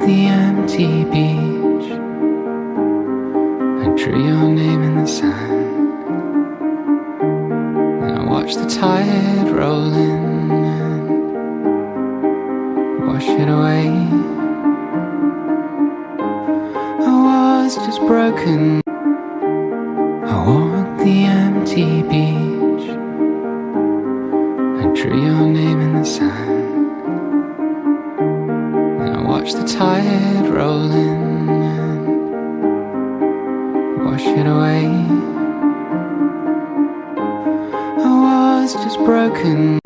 the empty beach and drew your name in the sand. And I watched the tide roll in and wash it away. I was just broken. I walked the empty beach and drew your name in the sand. And I watched the tide roll in and wash it away. I was just broken.